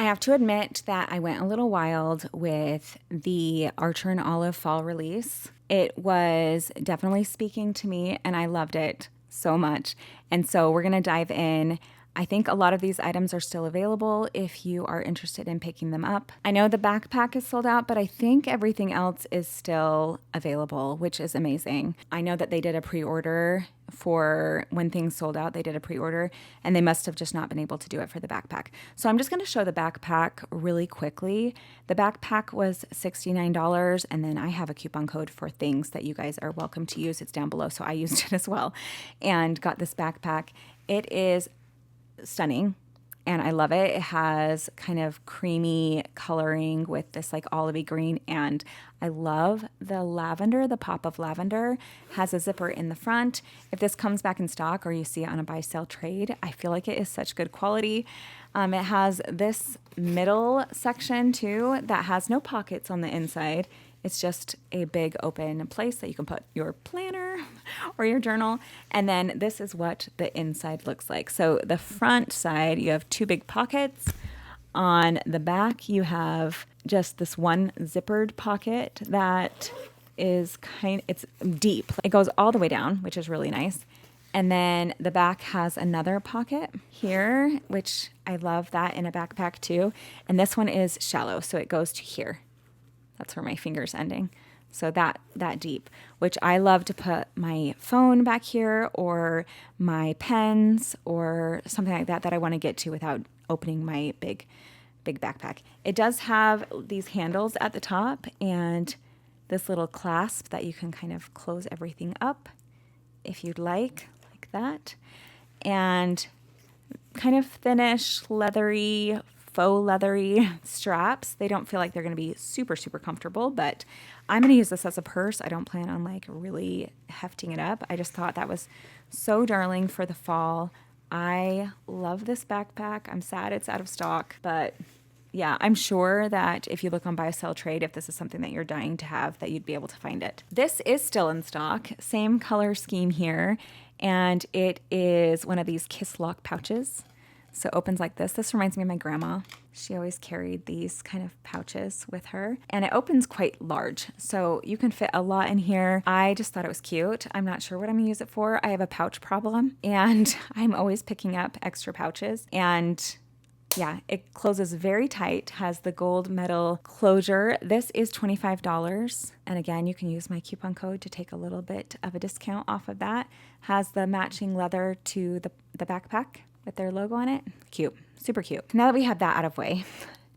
have to admit that I went a little wild with the Archer and Olive fall release. It was definitely speaking to me, and I loved it so much. And so we're going to dive in. I think a lot of these items are still available if you are interested in picking them up. I know the backpack is sold out, but I think everything else is still available, which is amazing. I know that they did a pre-order for when things sold out. They did a pre-order, and they must have just not been able to do it for the backpack. So I'm just going to show the backpack really quickly. The backpack was $69, and then I have a coupon code for things that you guys are welcome to use. It's down below, so I used it as well and got this backpack. It is stunning, and I love it. It has kind of creamy coloring with this like olivey green, and I love the lavender. The pop of lavender has a zipper in the front. If this comes back in stock or you see it on a buy sell trade, I feel like it is such good quality. It has this middle section too that has no pockets on the inside. It's just a big open place that you can put your planner or your journal. And then this is what the inside looks like. So the front side, you have two big pockets. On the back, you have just this one zippered pocket that is it's deep. It goes all the way down, which is really nice. And then the back has another pocket here, which I love that in a backpack too. And this one is shallow, so it goes to here. That's where my finger's ending. So that deep, which I love to put my phone back here or my pens or something like that I want to get to without opening my big backpack. It does have these handles at the top and this little clasp that you can kind of close everything up if you'd like that. And kind of thinnish, leathery, faux leathery straps. They don't feel like they're going to be super, super comfortable, but I'm going to use this as a purse. I don't plan on like really hefting it up. I just thought that was so darling for the fall. I love this backpack. I'm sad it's out of stock, but yeah, I'm sure that if you look on buy, sell, trade, if this is something that you're dying to have, that you'd be able to find it. This is still in stock. Same color scheme here. And it is one of these kiss lock pouches. So it opens like this. This reminds me of my grandma. She always carried these kind of pouches with her. And it opens quite large. So you can fit a lot in here. I just thought it was cute. I'm not sure what I'm going to use it for. I have a pouch problem. And I'm always picking up extra pouches. And yeah, it closes very tight, has the gold metal closure. This is $25. And again, you can use my coupon code to take a little bit of a discount off of that. Has the matching leather to the backpack with their logo on it. Cute, super cute. Now that we have that out of way,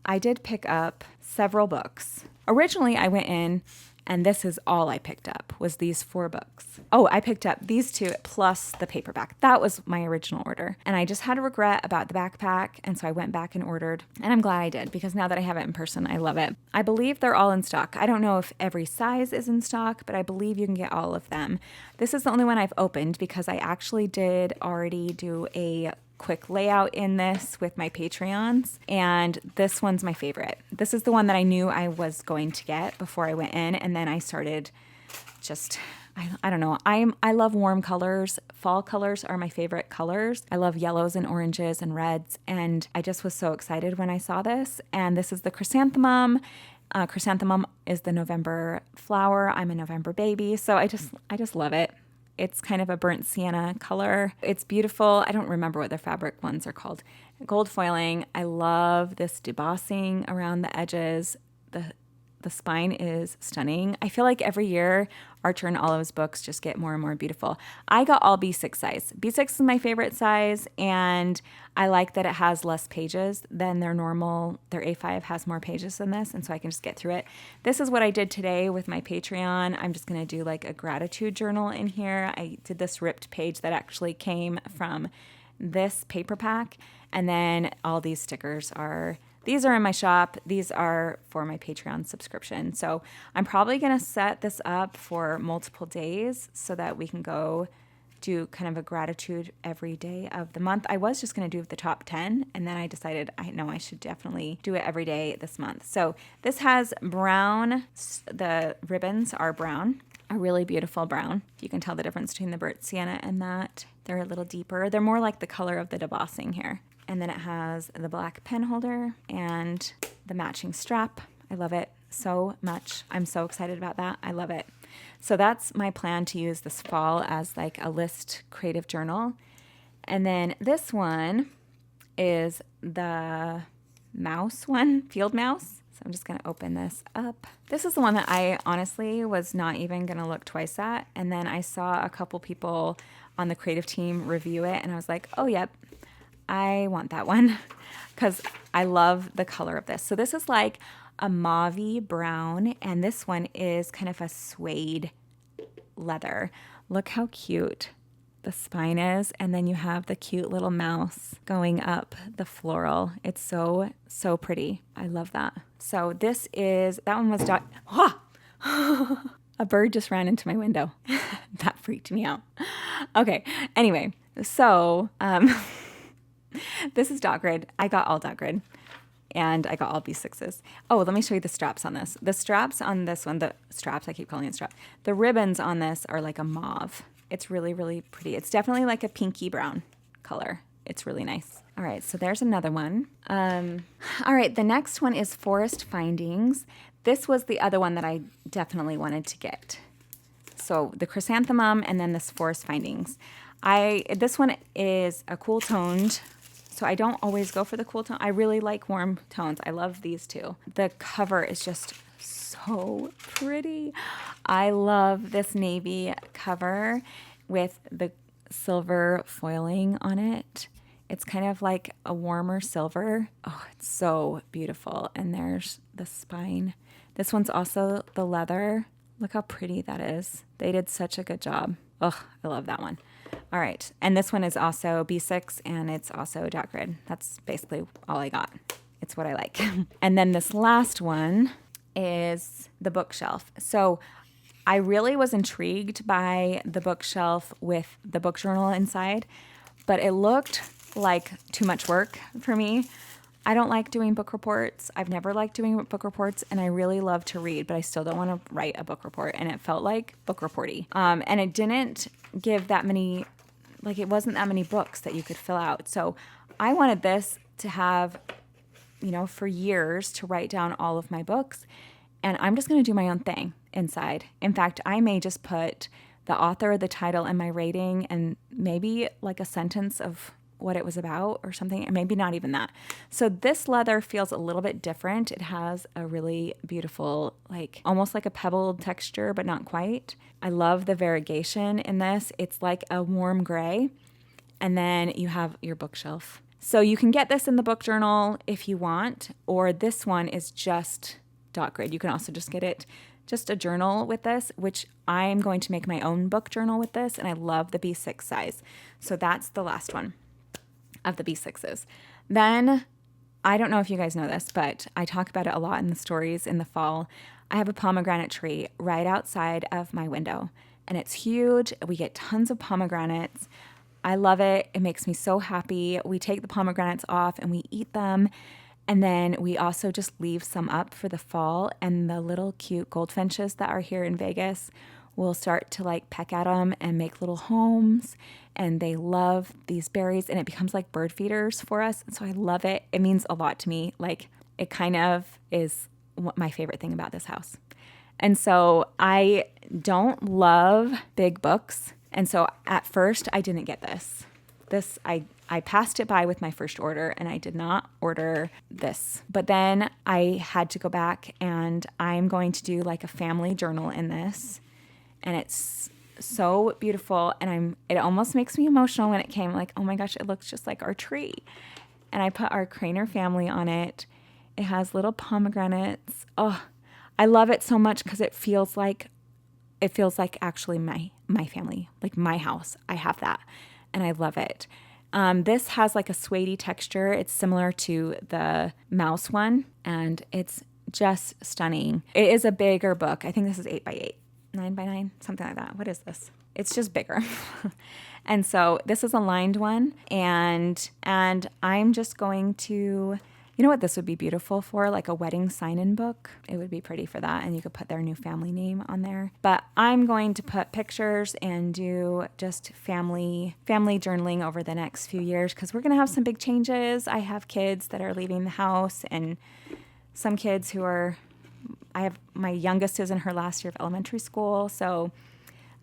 I did pick up several books. Originally, I went in and this is all I picked up was these 4 books. Oh, I picked up these 2 plus the paperback. That was my original order. And I just had a regret about the backpack. And so I went back and ordered. And I'm glad I did because now that I have it in person, I love it. I believe they're all in stock. I don't know if every size is in stock, but I believe you can get all of them. This is the only one I've opened because I actually did already do a quick layout in this with my Patreons, and this one's my favorite. This is the one that I knew I was going to get before I went in, and then I started just, I don't know. I love warm colors. Fall colors are my favorite colors. I love yellows and oranges and reds, and I just was so excited when I saw this. And this is the chrysanthemum. Chrysanthemum is the November flower. I'm a November baby, so I just love it. It's kind of a burnt sienna color. It's beautiful. I don't remember what the fabric ones are called. Gold foiling. I love this debossing around the edges. The spine is stunning. I feel like every year Archer and Olive's books just get more and more beautiful. I got all B6 size. B6 is my favorite size, and I like that it has less pages than their normal. Their A5 has more pages than this, and so I can just get through it. This is what I did today with my Patreon. I'm just going to do like a gratitude journal in here. I did this ripped page that actually came from this paper pack, and then all these stickers are... These are in my shop. These are for my Patreon subscription. So I'm probably going to set this up for multiple days so that we can go do kind of a gratitude every day of the month. I was just going to do the top 10, and then I decided I should definitely do it every day this month. So this has brown. The ribbons are brown, a really beautiful brown. You can tell the difference between the burnt sienna and that. They're a little deeper. They're more like the color of the debossing here. And then it has the black pen holder and the matching strap. I love it so much. I'm so excited about that. I love it. So that's my plan to use this fall as like a list creative journal. And then this one is the mouse one, field mouse. So I'm just going to open this up. This is the one that I honestly was not even going to look twice at. And then I saw a couple people on the creative team review it, and I was like, oh, yep, I want that one because I love the color of this. So this is like a mauve brown, and this one is kind of a suede leather. Look how cute the spine is, and then you have the cute little mouse going up the floral. It's so, so pretty. I love that. So this is, that one was a bird just ran into my window. That freaked me out. Okay, anyway, so this is dot grid. I got all dot grid. And I got all B6s. Oh, let me show you the straps on this. The straps on this one, the straps, I keep calling it strap. The ribbons on this are like a mauve. It's really, really pretty. It's definitely like a pinky brown color. It's really nice. All right, so there's another one. All right, the next one is Forest Findings. This was the other one that I definitely wanted to get. So the chrysanthemum and then this Forest Findings. This one is a cool toned. So I don't always go for the cool tone. I really like warm tones. I love these two. The cover is just so pretty. I love this navy cover with the silver foiling on it. It's kind of like a warmer silver. Oh, it's so beautiful. And there's the spine. This one's also the leather. Look how pretty that is. They did such a good job. Oh, I love that one. All right, and this one is also B6, and it's also dot grid. That's basically all I got. It's what I like. And then this last one is the bookshelf. So I really was intrigued by the bookshelf with the book journal inside, but it looked like too much work for me. I don't like doing book reports. I've never liked doing book reports, and I really love to read, but I still don't want to write a book report, and it felt like book reporty. And it didn't give that many, like it wasn't that many books that you could fill out. So I wanted this to have, for years to write down all of my books, and I'm just going to do my own thing inside. In fact, I may just put the author, the title, and my rating, and maybe like a sentence of what it was about or something, and maybe not even that. So this leather feels a little bit different. It has a really beautiful, like almost like a pebbled texture, but not quite. I love the variegation in this. It's like a warm gray, and then you have your bookshelf. So you can get this in the book journal if you want, or this one is just dot grid. You can also just get it just a journal with this, which I'm going to make my own book journal with this, and I love the B6 size. So that's the last one of the B6s. Then, I don't know if you guys know this, but I talk about it a lot in the stories in the fall. I have a pomegranate tree right outside of my window, and it's huge. We get tons of pomegranates. I love it. It makes me so happy. We take the pomegranates off and we eat them, and then we also just leave some up for the fall, and the little cute goldfinches that are here in Vegas will start to like peck at them and make little homes, and they love these berries, and it becomes like bird feeders for us. And so I love it. It means a lot to me. Like it kind of is my favorite thing about this house. And so I don't love big books. And so at first I didn't get this. I passed it by with my first order, and I did not order this. But then I had to go back, and I'm going to do like a family journal in this. And it's so beautiful, and it almost makes me emotional when it came, like, oh my gosh, it looks just like our tree. And I put our Craner family on it. It has little pomegranates. Oh, I love it so much because it feels like actually my family, like my house. I have that, and I love it. This has like a suede texture. It's similar to the mouse one, and it's just stunning. It is a bigger book. I think this is 8x8. 9x9, something like that. What is this? It's just bigger. And so this is a lined one, and I'm just going to You know what this would be beautiful for? Like a wedding sign-in book. It would be pretty for that, and you could put their new family name on there. But I'm going to put pictures and do just family journaling over the next few years because we're going to have some big changes. I have kids that are leaving the house, and some kids my youngest is in her last year of elementary school, so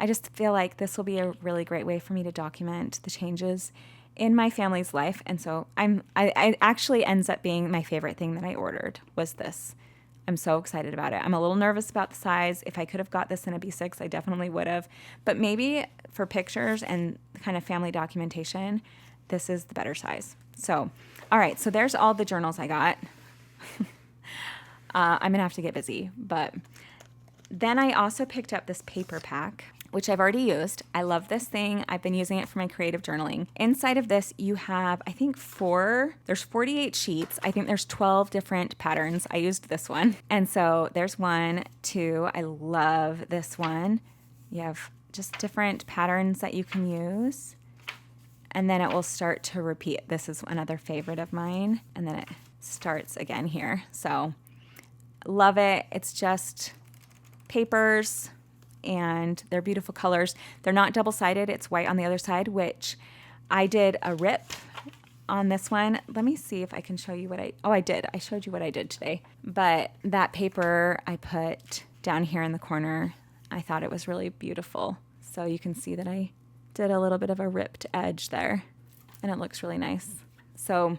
I just feel like this will be a really great way for me to document the changes in my family's life. And so I actually ends up being my favorite thing that I ordered was this. I'm so excited about it. I'm a little nervous about the size. If I could have got this in a B6, I definitely would have. But maybe for pictures and kind of family documentation, this is the better size. So, all right. So there's all the journals I got. I'm going to have to get busy. But then I also picked up this paper pack, which I've already used. I love this thing. I've been using it for my creative journaling. Inside of this, you have, I think there's 48 sheets. I think there's 12 different patterns. I used this one. And so there's 1, 2. I love this one. You have just different patterns that you can use. And then it will start to repeat. This is another favorite of mine. And then it starts again here. So love it. It's just papers, and they're beautiful colors. They're not double-sided. It's white on the other side, which I did a rip on this one. Let me see if I can show you I did. I showed you what I did today. But that paper I put down here in the corner, I thought it was really beautiful. So you can see that I did a little bit of a ripped edge there, and it looks really nice. So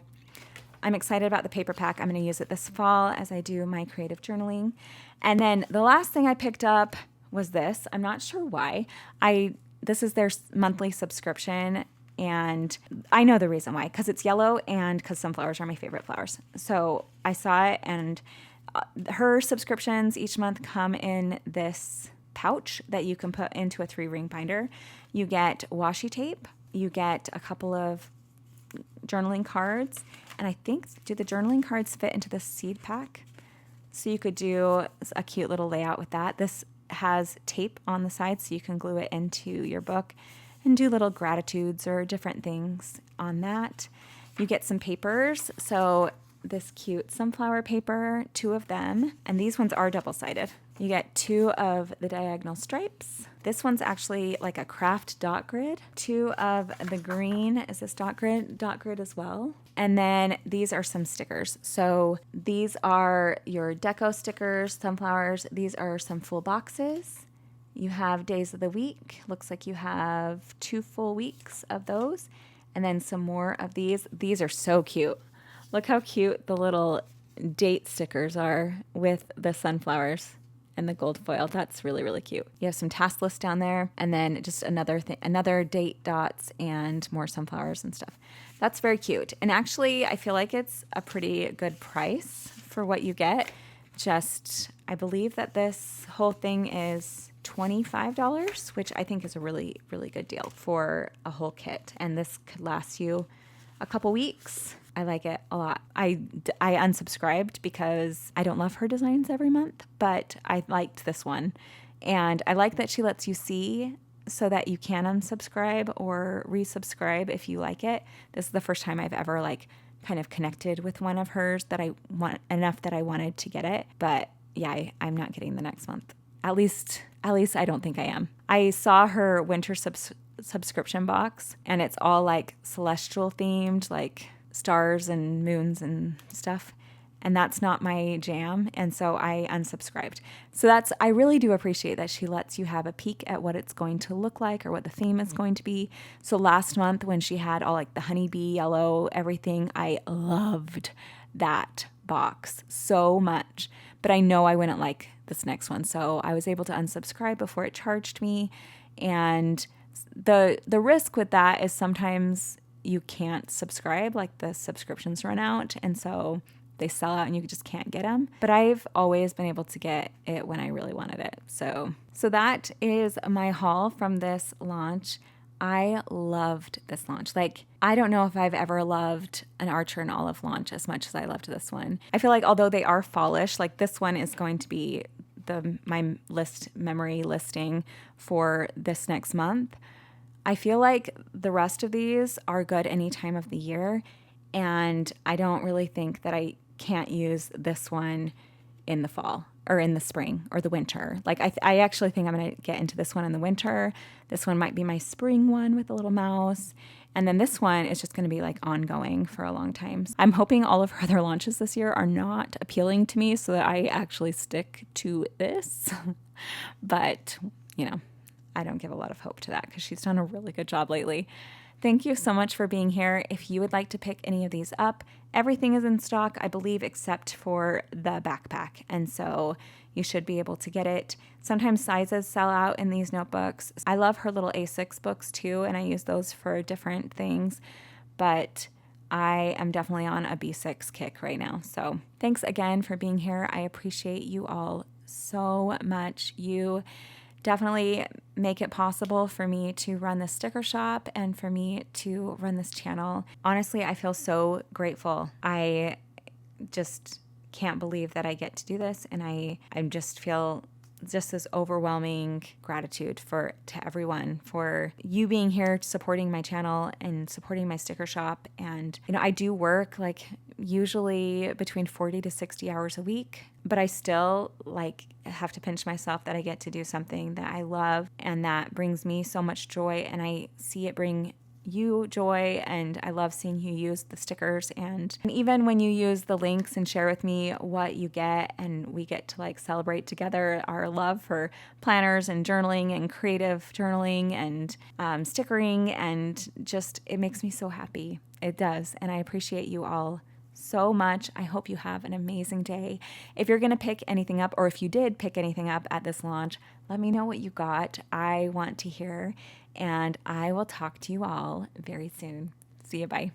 I'm excited about the paper pack. I'm going to use it this fall as I do my creative journaling. And then the last thing I picked up was this. I'm not sure why. This is their monthly subscription, and I know the reason why, because it's yellow and because sunflowers are my favorite flowers. So I saw it, and her subscriptions each month come in this pouch that you can put into a 3-ring binder. You get washi tape. You get a couple of journaling cards, and I think, do the journaling cards fit into the seed pack? So you could do a cute little layout with that. This has tape on the side so you can glue it into your book and do little gratitudes or different things on that. You get some papers. So this cute sunflower paper, 2 of them, and these ones are double-sided. You get 2 of the diagonal stripes. This one's actually like a craft dot grid. 2 of the green is this dot grid as well. And then these are some stickers. So these are your deco stickers, sunflowers. These are some full boxes. You have days of the week. Looks like you have 2 full weeks of those. And then some more of these. These are so cute. Look how cute the little date stickers are with the sunflowers and the gold foil. That's really, really cute. You have some task lists down there, and then just another date dots and more sunflowers and stuff. That's very cute. And actually, I feel like it's a pretty good price for what you get. I believe that this whole thing is $25, which I think is a really, really good deal for a whole kit. And this could last you a couple weeks. I like it a lot. I unsubscribed because I don't love her designs every month, but I liked this one. And I like that she lets you see so that you can unsubscribe or resubscribe if you like it. This is the first time I've ever kind of connected with one of hers that I want enough that I wanted to get it. But yeah, I'm not getting the next month. At least I don't think I am. I saw her winter subscription box, and it's all like celestial themed, like stars and moons and stuff. And that's not my jam. And so I unsubscribed. So I really do appreciate that she lets you have a peek at what it's going to look like or what the theme is going to be. So last month when she had all like the honeybee yellow, everything, I loved that box so much. But I know I wouldn't like this next one. So I was able to unsubscribe before it charged me. And the risk with that is sometimes you can't subscribe, like the subscriptions run out, and so they sell out and you just can't get them. But I've always been able to get it when I really wanted it. So that is my haul from this launch. I loved this launch. I don't know if I've ever loved an Archer and Olive launch as much as I loved this one. I feel like although they are fallish, this one is going to be my memory listing for this next month. I feel like the rest of these are good any time of the year, and I don't really think that I can't use this one in the fall or in the spring or the winter. Like I actually think I'm going to get into this one in the winter. This one might be my spring one with a little mouse. And then this one is just going to be like ongoing for a long time. I'm hoping all of her other launches this year are not appealing to me so that I actually stick to this. But, I don't give a lot of hope to that because she's done a really good job lately. Thank you so much for being here. If you would like to pick any of these up, everything is in stock, I believe, except for the backpack. And so you should be able to get it. Sometimes sizes sell out in these notebooks. I love her little A6 books too, and I use those for different things. But I am definitely on a B6 kick right now. So thanks again for being here. I appreciate you all so much. You definitely make it possible for me to run this sticker shop and for me to run this channel. Honestly, I feel so grateful. I just can't believe that I get to do this, and I just feel just this overwhelming gratitude to everyone for you being here, supporting my channel and supporting my sticker shop. And I do work like usually between 40 to 60 hours a week, but I still have to pinch myself that I get to do something that I love and that brings me so much joy, and I see it bring you joy, and I love seeing you use the stickers, and even when you use the links and share with me what you get, and we get to celebrate together our love for planners and journaling and creative journaling and stickering, and just it makes me so happy. It does, and I appreciate you all so much. I hope you have an amazing day. If you're going to pick anything up, or if you did pick anything up at this launch, let me know what you got. I want to hear, and I will talk to you all very soon. See you. Bye.